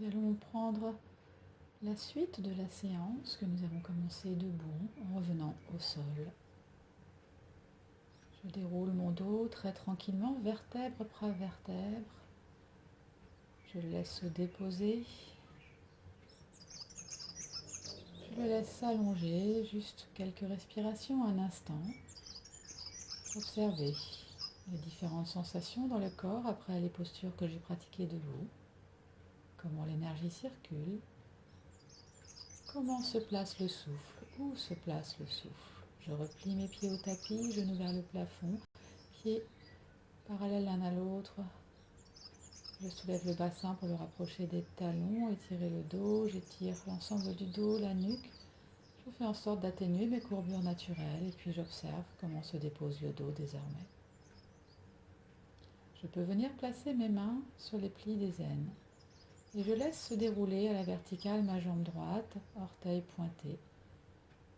Nous allons prendre la suite de la séance que nous avons commencé debout en revenant au sol. Je déroule mon dos très tranquillement, vertèbre après vertèbre. Je le laisse se déposer. Je le laisse s'allonger, juste quelques respirations, un instant. Observez les différentes sensations dans le corps après les postures que j'ai pratiquées debout. Comment l'énergie circule. Comment se place le souffle? Où se place le souffle? Je replie mes pieds au tapis, genoux vers le plafond, pieds parallèles l'un à l'autre. Je soulève le bassin pour le rapprocher des talons, étirer le dos, j'étire l'ensemble du dos, la nuque. Je fais en sorte d'atténuer mes courbures naturelles et puis j'observe comment se dépose le dos désormais. Je peux venir placer mes mains sur les plis des aines et je laisse se dérouler à la verticale ma jambe droite, orteil pointé.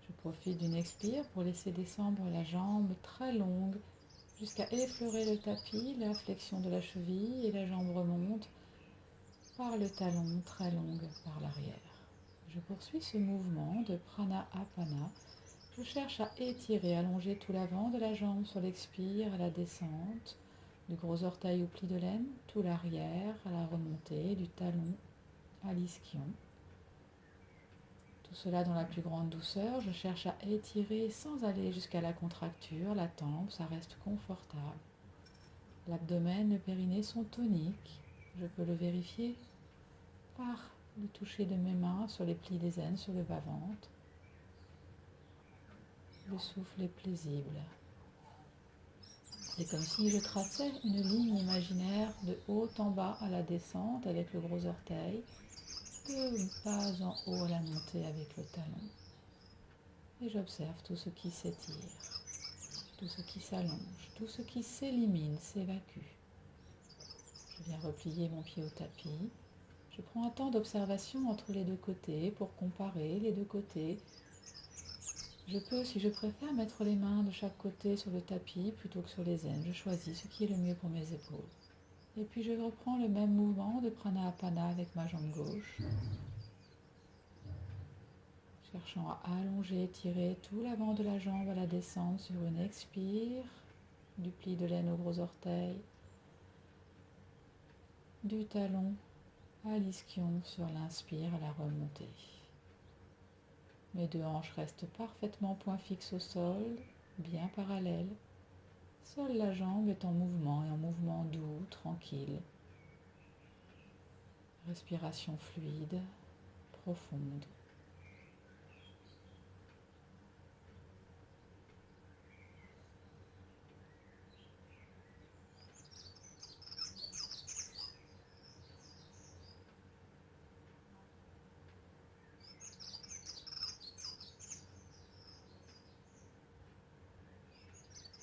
Je profite d'une expire pour laisser descendre la jambe très longue jusqu'à effleurer le tapis, la flexion de la cheville et la jambe remonte par le talon très longue par l'arrière. Je poursuis ce mouvement de Pranayama. Je cherche à étirer, allonger tout l'avant de la jambe sur l'expire à la descente, du gros orteil au pli de l'aine, tout l'arrière à la remontée, du talon à l'ischion. Tout cela dans la plus grande douceur. Je cherche à étirer sans aller jusqu'à la contracture, la tempe, ça reste confortable. L'abdomen, le périnée sont toniques. Je peux le vérifier par le toucher de mes mains sur les plis des aines, sur le bas-ventre. Le souffle est paisible. C'est comme si je traçais une ligne imaginaire de haut en bas à la descente avec le gros orteil, de bas en haut à la montée avec le talon. Et j'observe tout ce qui s'étire, tout ce qui s'allonge, tout ce qui s'élimine, s'évacue. Je viens replier mon pied au tapis. Je prends un temps d'observation entre les deux côtés pour comparer les deux côtés. Je peux, si je préfère, mettre les mains de chaque côté sur le tapis plutôt que sur les aines. Je choisis ce qui est le mieux pour mes épaules. Et puis je reprends le même mouvement de Pranayama avec ma jambe gauche. Cherchant à allonger, étirer tout l'avant de la jambe à la descente sur une expire, du pli de l'aine au gros orteil, du talon à l'ischion sur l'inspire à la remontée. Mes deux hanches restent parfaitement point fixe au sol, bien parallèles. Seule la jambe est en mouvement et en mouvement doux, tranquille. Respiration fluide, profonde.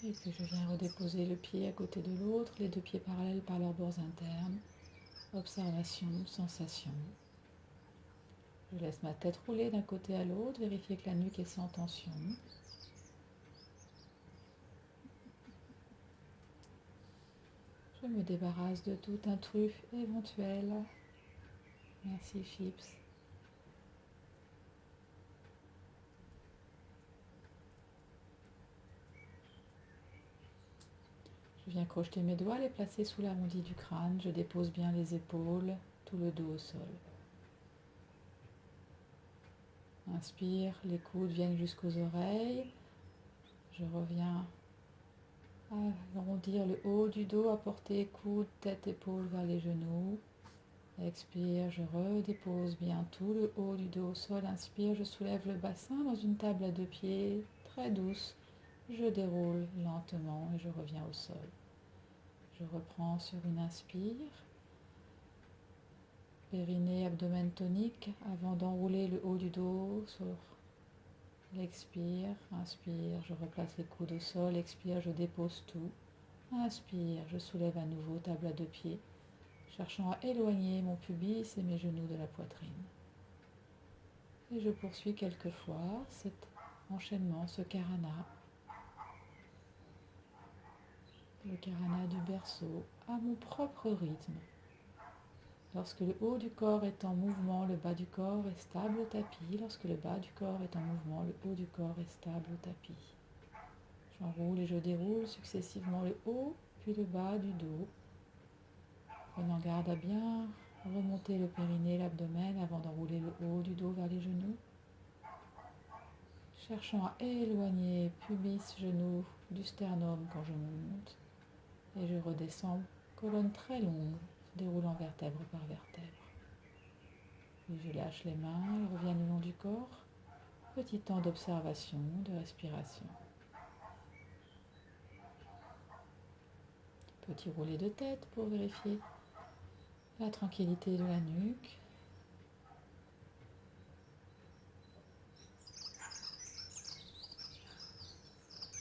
Et puis je viens redéposer le pied à côté de l'autre, les deux pieds parallèles par leurs bords internes. Observation, sensation. Je laisse ma tête rouler d'un côté à l'autre, vérifier que la nuque est sans tension. Je me débarrasse de tout intrus éventuel. Merci Chips. Je viens crocheter mes doigts, les placer sous l'arrondi du crâne. Je dépose bien les épaules, tout le dos au sol. Inspire, les coudes viennent jusqu'aux oreilles. Je reviens à arrondir le haut du dos, apporter coudes, tête, épaules vers les genoux. Expire, je redépose bien tout le haut du dos au sol. Inspire, je soulève le bassin dans une table à deux pieds, très douce. Je déroule lentement et je reviens au sol. Je reprends sur une inspire. Périnée, abdomen tonique avant d'enrouler le haut du dos sur l'expire. Inspire, je replace les coudes au sol. Expire, je dépose tout. Inspire, je soulève à nouveau, table à deux pieds, cherchant à éloigner mon pubis et mes genoux de la poitrine. Et je poursuis quelques fois cet enchaînement, ce karana, le karana du berceau, à mon propre rythme. Lorsque le haut du corps est en mouvement, le bas du corps est stable au tapis. Lorsque le bas du corps est en mouvement, le haut du corps est stable au tapis. J'enroule et je déroule successivement le haut, puis le bas du dos. Prenant garde à bien remonter le périnée, l'abdomen avant d'enrouler le haut du dos vers les genoux. Cherchant à éloigner pubis, genoux du sternum quand je monte. Et je redescends, colonne très longue, déroulant vertèbre par vertèbre. Puis je lâche les mains, elles reviennent le long du corps. Petit temps d'observation, de respiration. Petit rouler de tête pour vérifier la tranquillité de la nuque.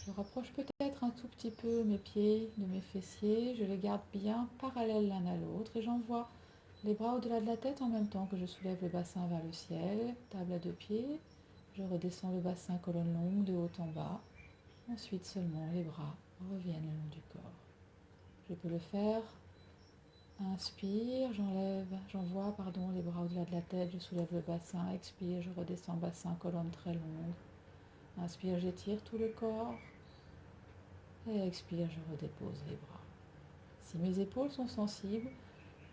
Je rapproche peut-être un tout petit peu mes pieds de mes fessiers. Je les garde bien parallèles l'un à l'autre et j'envoie les bras au-delà de la tête en même temps que je soulève le bassin vers le ciel. Table à 2 pieds. Je redescends le bassin, colonne longue de haut en bas. Ensuite seulement les bras reviennent le long du corps. Je peux le faire. Inspire, j'envoie les bras au-delà de la tête, je soulève le bassin, expire, je redescends bassin, colonne très longue. Inspire, j'étire tout le corps. Et expire, je redépose les bras. Si mes épaules sont sensibles,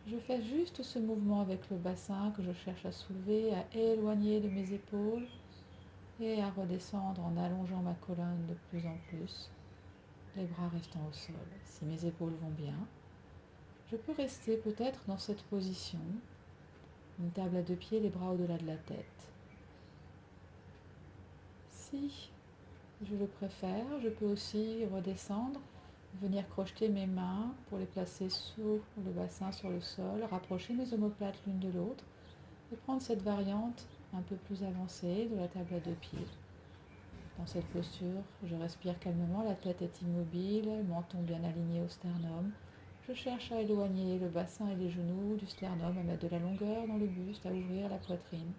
je fais juste ce mouvement avec le bassin que je cherche à soulever, à éloigner de mes épaules et à redescendre en allongeant ma colonne de plus en plus, les bras restant au sol. Si mes épaules vont bien, je peux rester peut-être dans cette position, une table à 2 pieds, les bras au-delà de la tête. Si je le préfère, je peux aussi redescendre, venir crocheter mes mains pour les placer sous le bassin sur le sol, rapprocher mes omoplates l'une de l'autre et prendre cette variante un peu plus avancée de la table à 2 pieds. Dans cette posture, je respire calmement, la tête est immobile, le menton bien aligné au sternum. Je cherche à éloigner le bassin et les genoux du sternum, à mettre de la longueur dans le buste, à ouvrir la poitrine.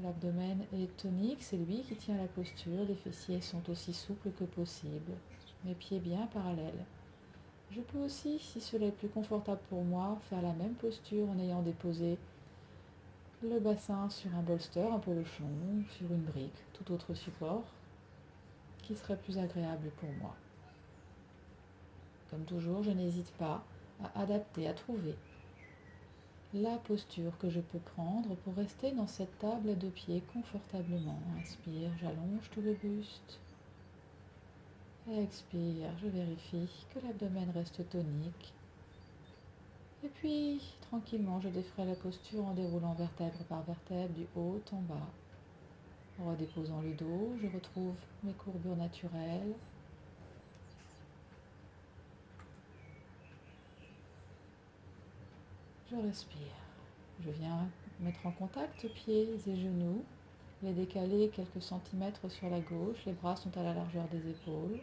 L'abdomen est tonique, c'est lui qui tient la posture, les fessiers sont aussi souples que possible, mes pieds bien parallèles. Je peux aussi, si cela est plus confortable pour moi, faire la même posture en ayant déposé le bassin sur un bolster, un polochon, sur une brique, tout autre support qui serait plus agréable pour moi. Comme toujours, je n'hésite pas à adapter, à trouver la posture que je peux prendre pour rester dans cette table à 2 pieds confortablement. Inspire, j'allonge tout le buste. Expire, je vérifie que l'abdomen reste tonique. Et puis, tranquillement, je défraie la posture en déroulant vertèbre par vertèbre du haut en bas. En redéposant le dos, je retrouve mes courbures naturelles. Je respire. Je viens mettre en contact pieds et genoux, les décaler quelques centimètres sur la gauche, les bras sont à la largeur des épaules.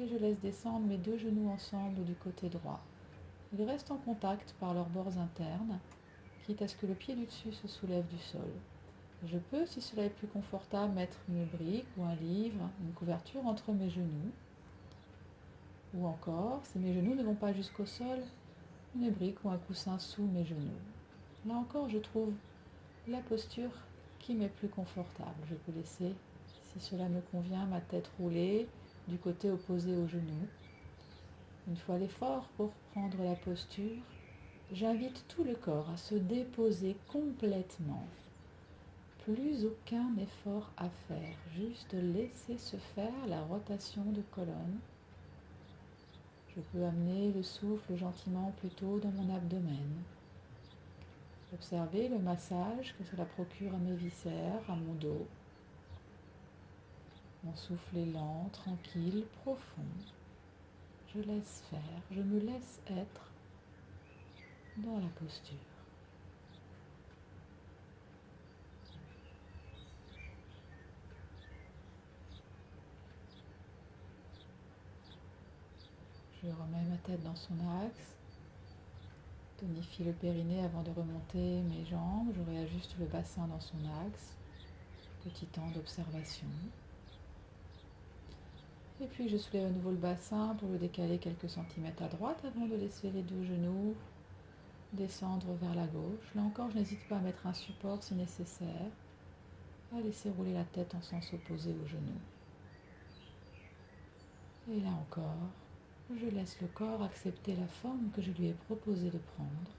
Et je laisse descendre mes 2 genoux ensemble du côté droit. Ils restent en contact par leurs bords internes, quitte à ce que le pied du dessus se soulève du sol. Je peux, si cela est plus confortable, mettre une brique ou un livre, une couverture entre mes genoux. Ou encore, si mes genoux ne vont pas jusqu'au sol, une brique ou un coussin sous mes genoux. Là encore, je trouve la posture qui m'est plus confortable. Je peux laisser, si cela me convient, ma tête roulée du côté opposé au genou. Une fois l'effort pour prendre la posture, j'invite tout le corps à se déposer complètement. Plus aucun effort à faire, juste laisser se faire la rotation de colonne. Je peux amener le souffle gentiment plutôt dans mon abdomen. Observez le massage que cela procure à mes viscères, à mon dos. Mon souffle est lent, tranquille, profond. Je laisse faire, je me laisse être dans la posture. Je remets ma tête dans son axe, tonifie le périnée avant de remonter mes jambes, je réajuste le bassin dans son axe, petit temps d'observation. Et puis je soulève à nouveau le bassin pour le décaler quelques centimètres à droite avant de laisser les deux genoux descendre vers la gauche. Là encore, je n'hésite pas à mettre un support si nécessaire, à laisser rouler la tête en sens opposé aux genoux. Et là encore, je laisse le corps accepter la forme que je lui ai proposé de prendre,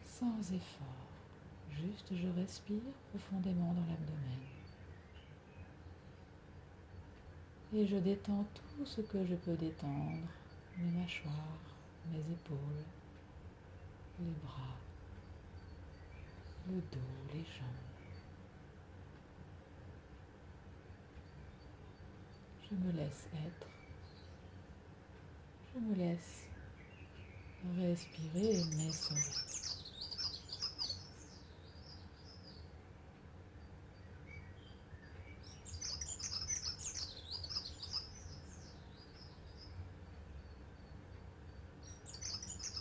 sans effort. Juste je respire profondément dans l'abdomen. Et je détends tout ce que je peux détendre, mes mâchoires, mes épaules, les bras, le dos, les jambes. Je me laisse être, je me laisse respirer et m'essorer.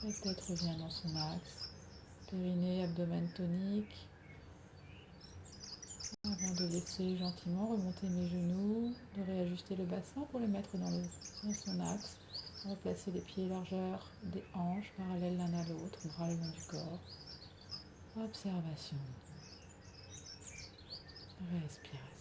La tête revient dans son axe, périnée, abdomen tonique. Avant de laisser gentiment remonter mes genoux, de réajuster le bassin pour le mettre dans son axe. Replacer les pieds largeur des hanches, parallèles l'un à l'autre, bras le long du corps. Observation. Respiration.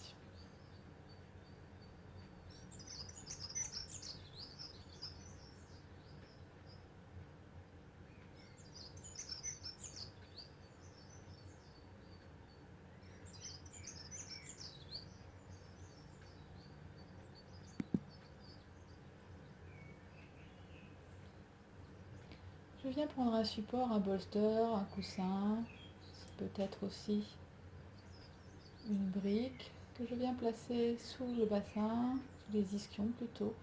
Je viens prendre un support, un bolster, un coussin, peut-être aussi une brique que je viens placer sous le bassin, sous les ischions plutôt,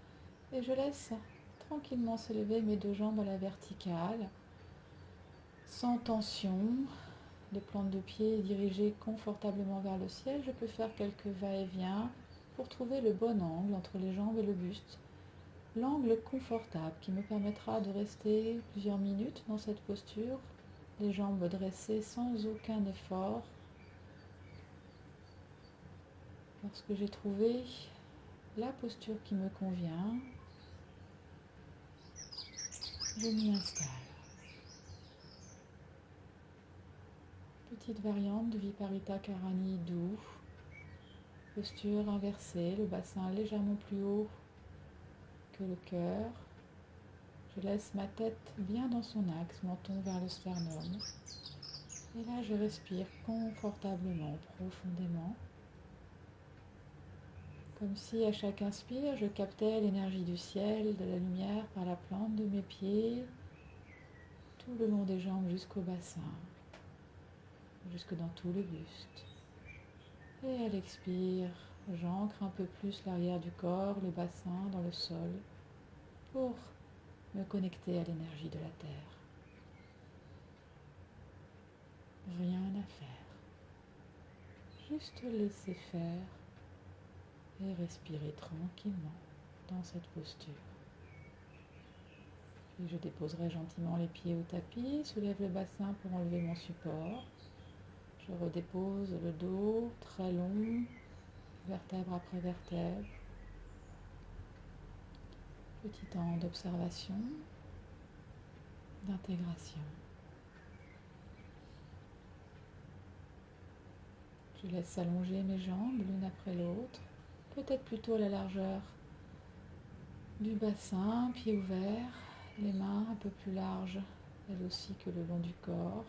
et je laisse tranquillement s'élever mes deux jambes à la verticale, sans tension. Les plantes de pied dirigées confortablement vers le ciel. Je peux faire quelques va-et-vient pour trouver le bon angle entre les jambes et le buste. L'angle confortable qui me permettra de rester plusieurs minutes dans cette posture, les jambes dressées sans aucun effort. Lorsque j'ai trouvé la posture qui me convient, je m'y installe. Petite variante de Viparita Karani doux. Posture inversée, le bassin légèrement plus haut que le cœur. Je laisse ma tête bien dans son axe, menton vers le sternum. Et là, je respire confortablement, profondément. Comme si à chaque inspire, je captais l'énergie du ciel, de la lumière par la plante de mes pieds, tout le long des jambes jusqu'au bassin, jusque dans tout le buste. Et à l'expire, j'ancre un peu plus l'arrière du corps, le bassin dans le sol, pour me connecter à l'énergie de la terre. Rien à faire. Juste laisser faire et respirer tranquillement dans cette posture. Puis je déposerai gentiment les pieds au tapis, soulève le bassin pour enlever mon support. Je redépose le dos très long, vertèbre après vertèbre. Petit temps d'observation, d'intégration. Je laisse s'allonger mes jambes l'une après l'autre, peut-être plutôt à la largeur du bassin, pieds ouverts, les mains un peu plus larges, elles aussi que le long du corps.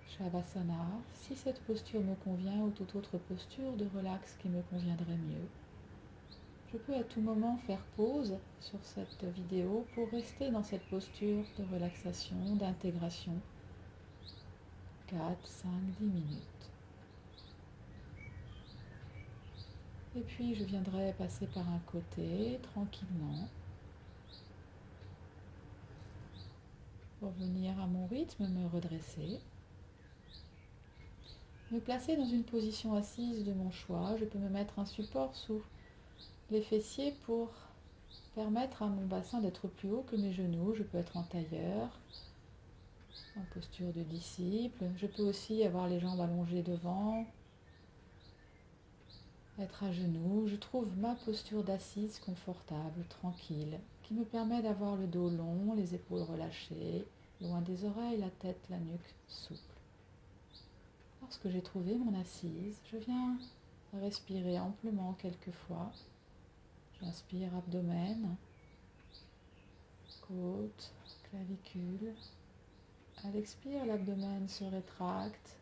Shavasana, si cette posture me convient ou toute autre posture de relax qui me conviendrait mieux. Je peux à tout moment faire pause sur cette vidéo pour rester dans cette posture de relaxation, d'intégration. 4, 5, 10 minutes. Et puis je viendrai passer par un côté tranquillement pour venir à mon rythme me redresser. Me placer dans une position assise de mon choix. Je peux me mettre un support sous les fessiers pour permettre à mon bassin d'être plus haut que mes genoux. Je peux être en tailleur, en posture de disciple. Je peux aussi avoir les jambes allongées devant, être à genoux, je trouve ma posture d'assise confortable, tranquille, qui me permet d'avoir le dos long, les épaules relâchées, loin des oreilles, la tête, la nuque souple. Lorsque j'ai trouvé mon assise, je viens respirer amplement quelques fois. J'inspire abdomen, côte, clavicule. À l'expire, l'abdomen se rétracte,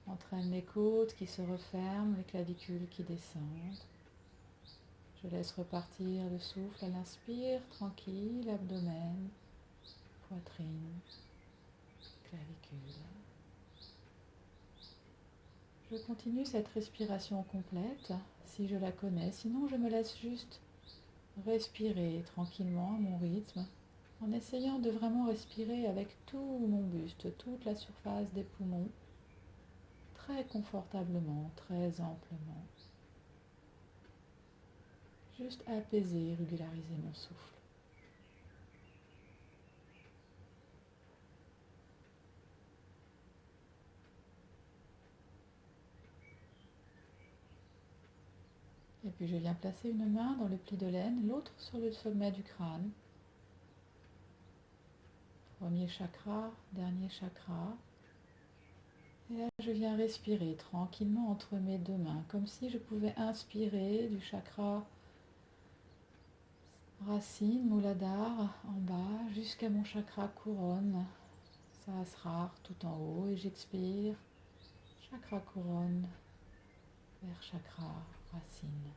entraîne les côtes qui se referment, les clavicules qui descendent. Je laisse repartir le souffle à l'inspire, tranquille, abdomen, poitrine, clavicule. Je continue cette respiration complète si je la connais, sinon je me laisse juste respirer tranquillement à mon rythme en essayant de vraiment respirer avec tout mon buste, toute la surface des poumons, très confortablement, très amplement. Juste apaiser, régulariser mon souffle. Et puis je viens placer une main dans le pli de l'aine, l'autre sur le sommet du crâne. Premier chakra, dernier chakra. Et là, je viens respirer tranquillement entre mes deux mains, comme si je pouvais inspirer du chakra racine, Muladhara, en bas, jusqu'à mon chakra couronne, Sahasrara, tout en haut. Et j'expire, chakra couronne vers chakra racine.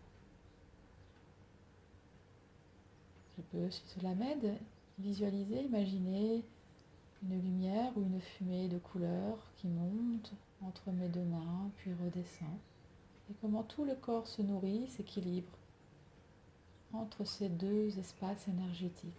Je peux, si cela m'aide, visualiser, imaginer une lumière ou une fumée de couleur qui monte entre mes deux mains, puis redescend. Et comment tout le corps se nourrit, s'équilibre entre ces deux espaces énergétiques.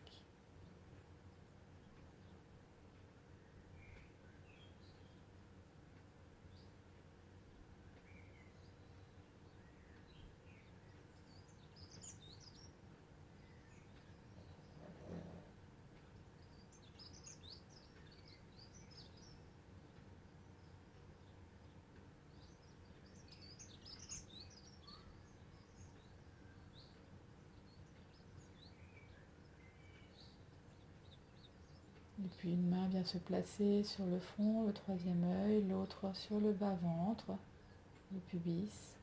Et puis une main vient se placer sur le front, le troisième œil, l'autre sur le bas-ventre, le pubis.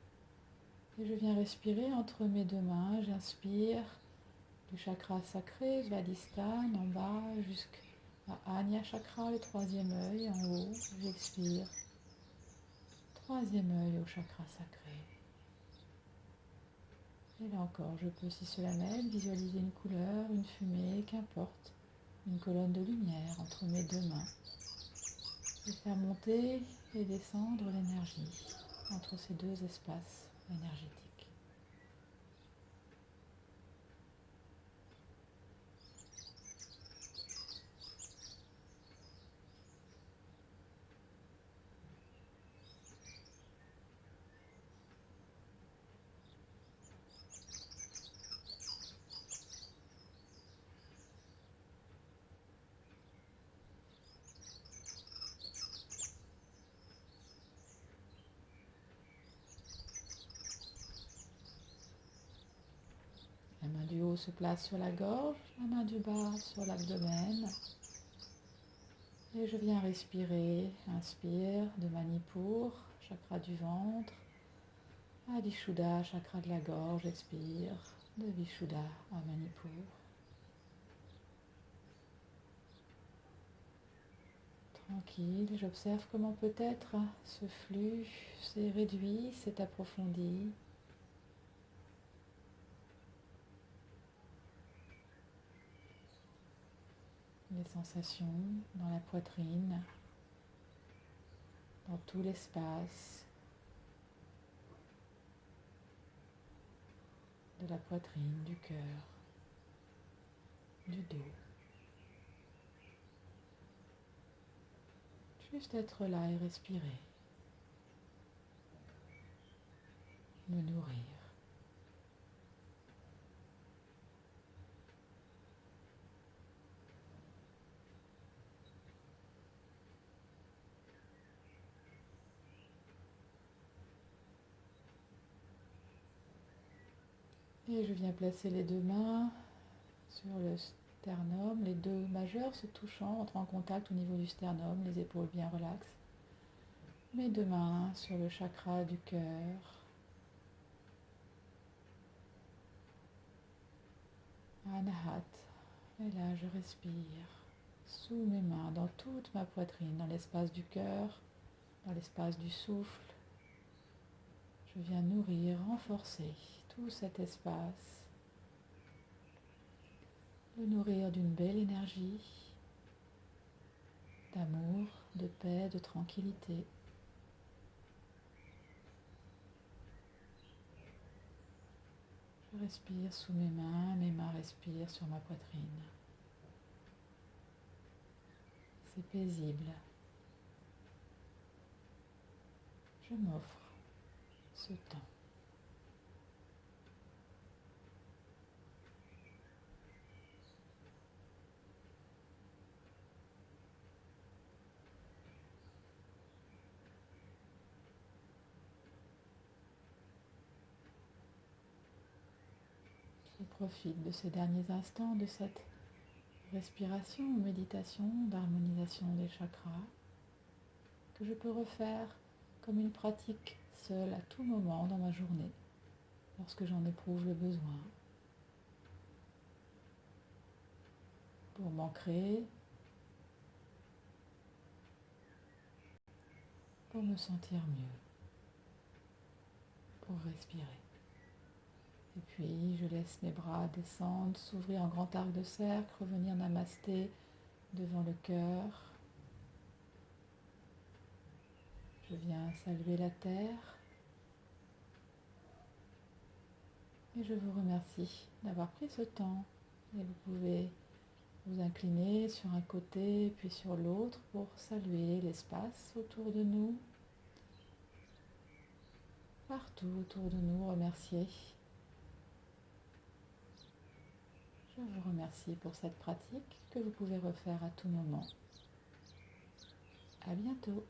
Et je viens respirer entre mes deux mains. J'inspire du chakra sacré, Svadhisthana, en bas, jusqu'à Ajna chakra, le troisième œil, en haut. J'expire. Troisième œil au chakra sacré. Et là encore, je peux, si cela m'aide, visualiser une couleur, une fumée, qu'importe. Une colonne de lumière entre mes deux mains. Et faire monter et descendre l'énergie entre ces deux espaces énergétiques. La main du haut se place sur la gorge, la main du bas sur l'abdomen. Et je viens respirer. Inspire de Manipur, chakra du ventre. Adishuddha, chakra de la gorge. Expire de Vishuddha à Manipur. Tranquille, j'observe comment peut-être ce flux s'est réduit, s'est approfondi. Les sensations dans la poitrine, dans tout l'espace de la poitrine, du cœur, du dos. Juste être là et respirer, me nourrir. Et je viens placer les deux mains sur le sternum, les deux majeurs se touchant, entrent en contact au niveau du sternum, les épaules bien relaxes. Mes deux mains sur le chakra du cœur. Anahat. Et là, je respire sous mes mains, dans toute ma poitrine, dans l'espace du cœur, dans l'espace du souffle. Je viens nourrir, renforcer tout cet espace, le nourrir d'une belle énergie, d'amour, de paix, de tranquillité. Je respire sous mes mains respirent sur ma poitrine. C'est paisible. Je m'offre ce temps. Je profite de ces derniers instants, de cette respiration ou méditation d'harmonisation des chakras, que je peux refaire comme une pratique seule à tout moment dans ma journée, lorsque j'en éprouve le besoin, pour m'ancrer, pour me sentir mieux, pour respirer. Et puis je laisse mes bras descendre, s'ouvrir en grand arc de cercle, revenir namasté devant le cœur. Je viens saluer la terre et je vous remercie d'avoir pris ce temps. Et vous pouvez vous incliner sur un côté puis sur l'autre pour saluer l'espace autour de nous, partout autour de nous, remercier. Je vous remercie pour cette pratique que vous pouvez refaire à tout moment. À bientôt.